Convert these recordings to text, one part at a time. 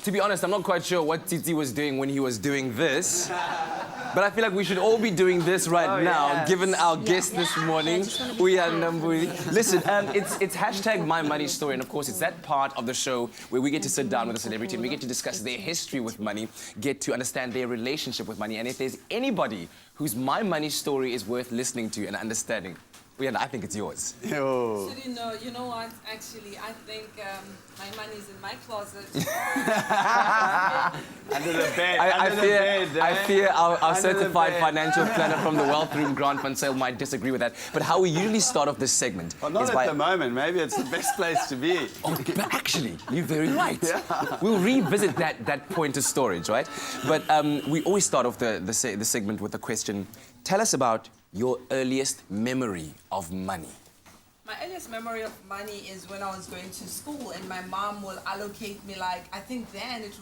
To be honest, I'm not quite sure what Titi was doing when he was doing this. But I feel like we should all be doing this right now, given our guest this morning, Uyanda Mbuli. Listen, it's hashtag My Money Story, and of course, it's that part of the show where we get to sit down with a celebrity and we get to discuss their history with money, get to understand their relationship with money, and if there's anybody whose My Money Story is worth listening to and understanding, Uyanda, I think it's yours. So you know what? Actually, I think my money's in my closet. Under the bed. I fear our certified financial planner from the Wealth Room, Grant Van Sale, might disagree with that. But how we usually start off this segment Well, not is at the moment. Maybe it's the best place to be. Oh, but actually, you're very right. We'll revisit that point of storage, right? But we always start off the segment with the question, tell us about your earliest memory of money. My earliest memory of money is when I was going to school and my mom will allocate me, like, I think then it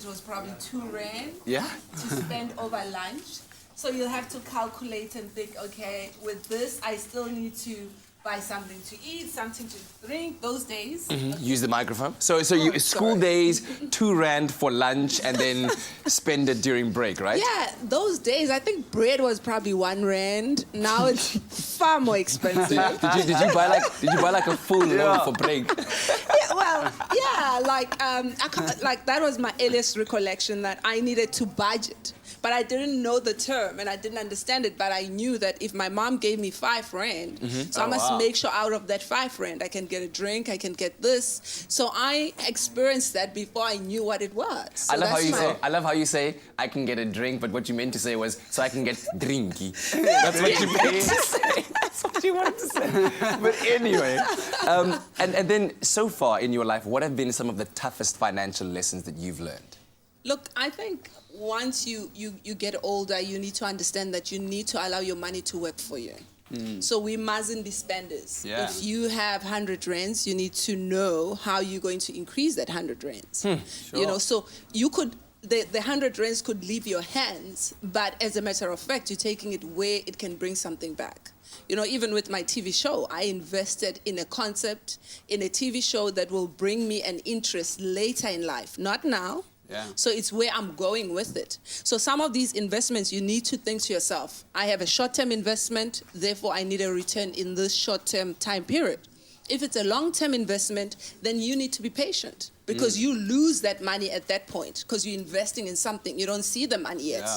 was probably 2 rand Yeah? to spend over lunch. So you'll have to calculate and think, okay, with this, I still need to buy something to eat, something to drink, those days. Use the microphone. So you school days, 2 rand for lunch, and then spend it during break, right? Yeah, those days, I think bread was probably 1 rand. Now it's far more expensive. Did you buy like a full loaf for break? Yeah, well, yeah, like that was my earliest recollection, that I needed to budget. But I didn't know the term and I didn't understand it, but I knew that if my mom gave me 5 rand, so I must make sure out of that 5 rand I can get a drink, I can get this. So I experienced that before I knew what it was. So I love how you say I can get a drink, but what you meant to say was so I can get drinky. That's what you meant to say. That's what you wanted to say. But anyway, and then so far in your life, what have been some of the toughest financial lessons that you've learned? Look, I think once you get older, you need to understand that you need to allow your money to work for you. So we mustn't be spenders. Yeah. If you have 100 rands, you need to know how you're going to increase that 100 rands. Sure. You know, so you could, the 100 rands could leave your hands, but as a matter of fact, you're taking it where it can bring something back. You know, even with my TV show, I invested in a concept, in a TV show that will bring me an interest later in life, not now. Yeah. So it's where I'm going with it. So some of these investments, you need to think to yourself, I have a short-term investment, therefore I need a return in this short-term time period. If it's a long-term investment, then you need to be patient because you lose that money at that point because you're investing in something. You don't see the money yet.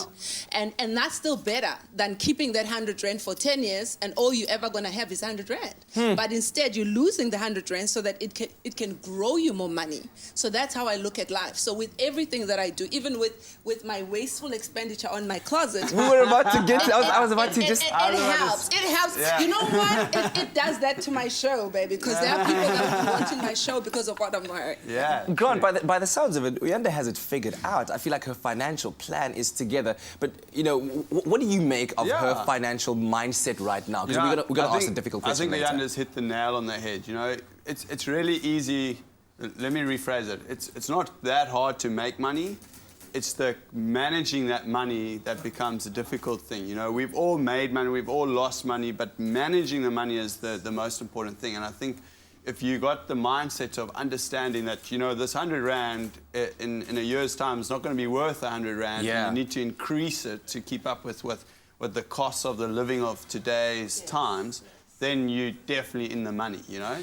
Yeah. And that's still better than keeping that 100 rand for 10 years and all you're ever going to have is 100 rand. But instead, you're losing the 100 rand so that it can grow you more money. So that's how I look at life. So with everything that I do, even with my wasteful expenditure on my closet. We were about to get to, I was about to just... It helps. It helps. Yeah. You know what? It does that to my show, baby, because there are people that are watching my show because of what I'm wearing. Yeah. Grant, by the sounds of it, Uyanda has it figured out. I feel like her financial plan is together. But, you know, what do you make of her financial mindset right now? Because we're going to ask a difficult question later. I think Uyanda's hit the nail on the head. You know, it's really easy. Let me rephrase it. It's not that hard to make money. It's the managing that money that becomes a difficult thing. You know, we've all made money, we've all lost money, but managing the money is the most important thing. And I think if you got the mindset of understanding that, you know, this 100 rand in a year's time is not going to be worth 100 rand, and you need to increase it to keep up with the costs of the living of today's times, then you're definitely in the money, you know?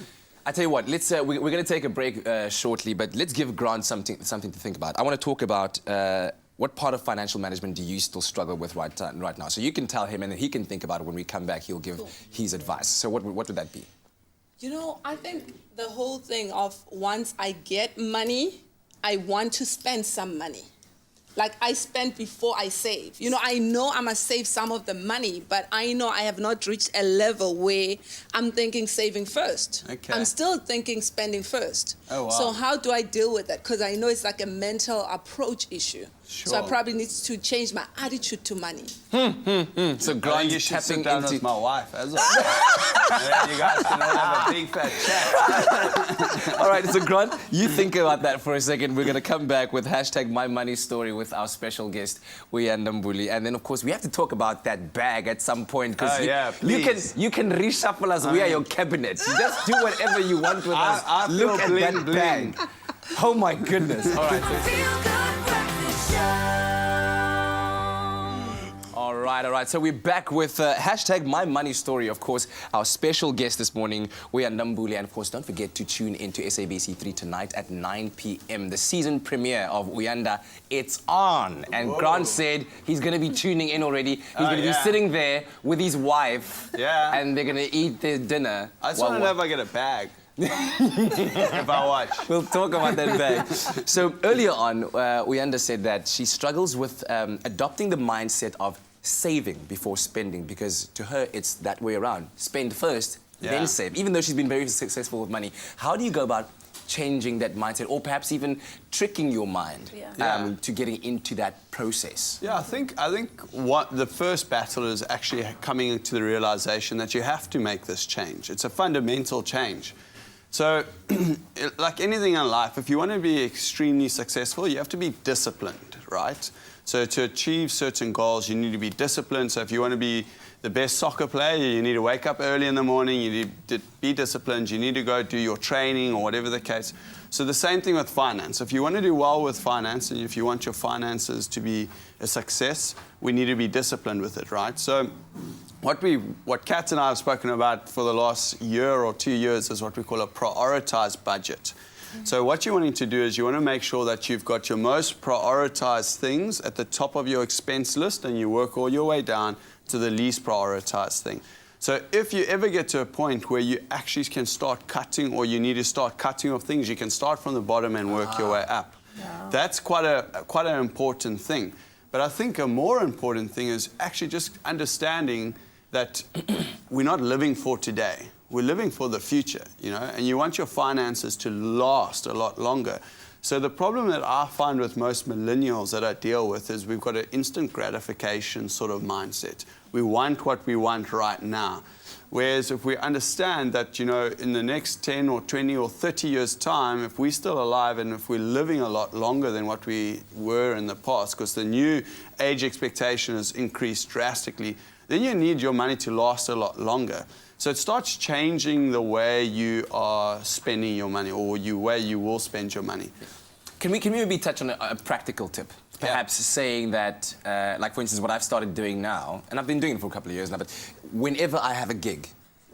I tell you what, let's we're going to take a break shortly, but let's give Grant something to think about. I want to talk about what part of financial management do you still struggle with right now? So you can tell him, and then he can think about it. When we come back, he'll give his advice. So what would that be? You know, I think the whole thing of once I get money, I want to spend some money. Like I spend before I save. You know I must save some of the money, but I know I have not reached a level where I'm thinking saving first. Okay. I'm still thinking spending first. Oh, wow. So how do I deal with that? Because I know it's like a mental approach issue. Sure. So I probably need to change my attitude to money. So Grant, you should tapping sit down into... with my wife as well. You guys can all have a big fat chat. All right, so Grant, you think about that for a second. We're going to come back with hashtag My Money Story with our special guest, Uyanda Mbuli. And then, of course, we have to talk about that bag at some point. Because you can reshuffle us. We are your cabinet. You just do whatever you want with us. I Look feel at that bag. Oh my goodness. All right. All right. So we're back with hashtag My Money Story, of course. Our special guest this morning, Uyanda Mbuli. And of course, don't forget to tune into SABC3 tonight at 9 p.m. The season premiere of Uyanda, it's on. And Grant said he's going to be tuning in already. He's going to be sitting there with his wife. Yeah. And they're going to eat their dinner. I just want to know if I get a bag. If I watch. We'll talk about that bag. So earlier on, Uyanda said that she struggles with adopting the mindset of saving before spending, because to her it's that way around. Spend first, then save. Even though she's been very successful with money, how do you go about changing that mindset, or perhaps even tricking your mind to getting into that process? Yeah, I think what the first battle is actually coming into the realization that you have to make this change. It's a fundamental change. So, like anything in life, if you want to be extremely successful, you have to be disciplined, right? So to achieve certain goals, you need to be disciplined. So if you want to be the best soccer player, you need to wake up early in the morning, you need to be disciplined, you need to go do your training or whatever the case. So the same thing with finance. If you want to do well with finance, and if you want your finances to be a success, we need to be disciplined with it, right? So what Kat and I have spoken about for the last year or 2 years is what we call a prioritized budget. So what you're wanting to do is you want to make sure that you've got your most prioritized things at the top of your expense list, and you work all your way down to the least prioritized thing. So if you ever get to a point where you actually can start cutting, or you need to start cutting off things, you can start from the bottom and work your way up. Yeah. That's quite an important thing. But I think a more important thing is actually just understanding that we're not living for today. We're living for the future, you know, and you want your finances to last a lot longer. So the problem that I find with most millennials that I deal with is we've got an instant gratification sort of mindset. We want what we want right now. Whereas if we understand that, you know, in the next 10 or 20 or 30 years' time, if we're still alive and if we're living a lot longer than what we were in the past, because the new age expectation has increased drastically, then you need your money to last a lot longer. So it starts changing the way you are spending your money, or way you will spend your money. Can we maybe touch on a practical tip? Perhaps saying that, like for instance, what I've started doing now, and I've been doing it for a couple of years now, but whenever I have a gig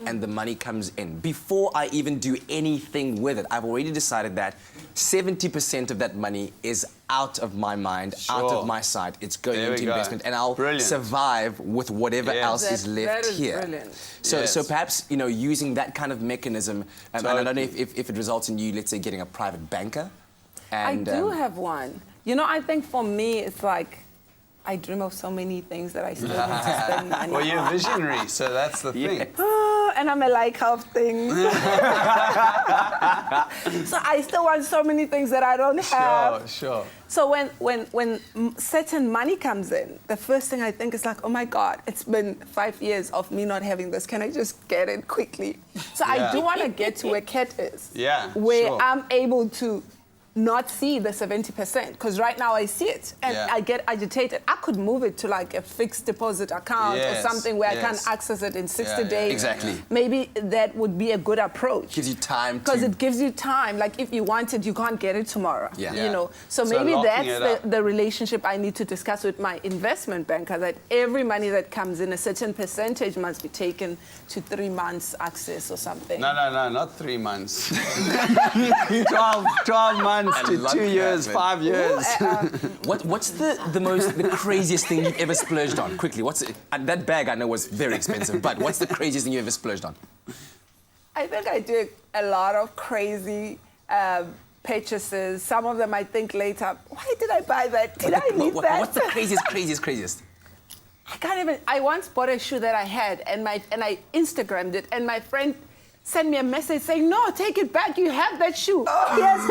and the money comes in, before I even do anything with it, I've already decided that 70% of that money is out of my mind, out of my sight. It's going into investment, and I'll survive with whatever else is left that is here. Brilliant. So perhaps, you know, using that kind of mechanism, and I don't know if it results in you, let's say, getting a private banker. And, I do have one. You know, I think for me, it's like, I dream of so many things that I still need to spend money on. Well, you're a visionary, so that's the thing. Oh, and I'm a liker of things. So I still want so many things that I don't have. Sure. So when certain money comes in, the first thing I think is like, oh my God, it's been 5 years of me not having this. Can I just get it quickly? So I do want to get to where Kat is. Yeah, where I'm able to not see the 70%, because right now I see it and I get agitated. I could move it to like a fixed deposit account or something where I can access it in 60 days. Exactly. Maybe that would be a good approach. Gives you time. Because it gives you time. Like if you want it, you can't get it tomorrow. Yeah. You know. So maybe that's the relationship I need to discuss with my investment banker, that every money that comes in, a certain percentage must be taken to 3 months access or something. No, not 3 months. 12 months. To 2 years, 5 years. What's the craziest thing you've ever splurged on? Quickly, that bag I know was very expensive, but what's the craziest thing you ever splurged on? I think I did a lot of crazy purchases. Some of them I think later, why did I buy that? Did I need that? What's the craziest? I can't even. I once bought a shoe that I had, and I Instagrammed it, and my friend sent me a message saying, no, take it back, you have that shoe. Oh. Yes.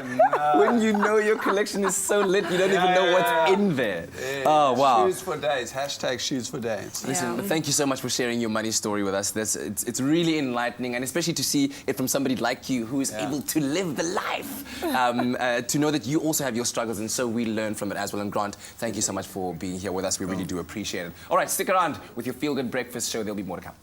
No. When you know your collection is so lit, you don't even know what's in there. Yeah. Oh, wow. Shoes for days, hashtag shoes for days. Listen, thank you so much for sharing your money story with us. It's really enlightening, and especially to see it from somebody like you who is able to live the life. To know that you also have your struggles, and so we learn from it as well. And Grant, thank you so much for being here with us. We really do appreciate it. All right, stick around with your Feel Good Breakfast show. There'll be more to come.